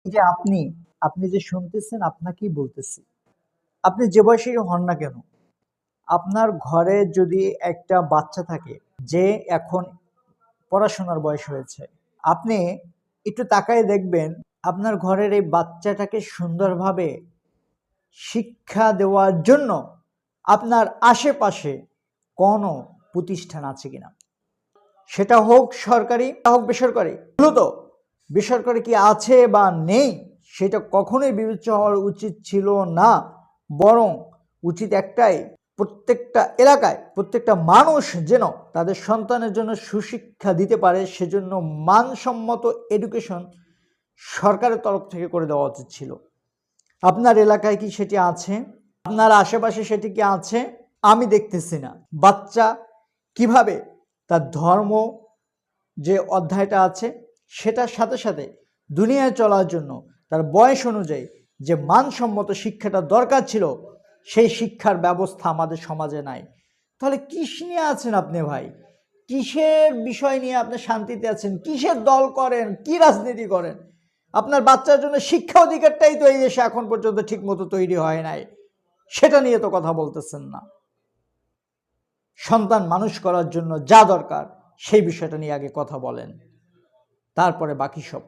যে আপনি, আপনি যে শুনতেছেন আপনাকেই বলতেছি। আপনি যে বয়সেরই হন না কেন, আপনার ঘরে যদি একটা বাচ্চা থাকে যে এখন পড়াশোনার বয়স হয়েছে, আপনি একটু তাকায়ে দেখবেন আপনার ঘরের এই বাচ্চাটাকে সুন্দরভাবে শিক্ষা দেওয়ার জন্য আপনার আশেপাশে কোনো প্রতিষ্ঠান আছে কিনা। সেটা হোক সরকারি, হোক বেসরকারি। মূলত বেসরকারি কি আছে বা নেই সেটা কখনোই বিবেচ্য হওয়ার উচিত ছিল না, বরং উচিত একটাই, প্রত্যেকটা এলাকায় প্রত্যেকটা মানুষ যেন তাদের সন্তানের জন্য সুশিক্ষা দিতে পারে, সেজন্য মানসম্মত এডুকেশন সরকারের তরফ থেকে করে দেওয়া উচিত ছিল। আপনার এলাকায় কি সেটি আছে? আপনার আশেপাশে সেটি কি আছে? আমি দেখতেছি না। বাচ্চা কিভাবে তার ধর্ম যে অধ্যায়টা আছে সেটার সাথে সাথে দুনিয়ায় চলার জন্য তার বয়স অনুযায়ী যে মানসম্মত শিক্ষাটা দরকার ছিল সেই শিক্ষার ব্যবস্থা আমাদের সমাজে নাই। তাহলে কিস নিয়ে আছেন আপনি ভাই? কিসের বিষয় নিয়ে আপনি শান্তিতে আছেন? কিসের দল করেন? কি রাজনীতি করেন? আপনার বাচ্চার জন্য শিক্ষা অধিকারটাই তো এই দেশে এখন পর্যন্ত ঠিক মতো তৈরি হয় নাই, সেটা নিয়ে তো কথা বলতেছেন না। সন্তান মানুষ করার জন্য যা দরকার সেই বিষয়টা নিয়ে আগে কথা বলেন, তারপরে বাকি সব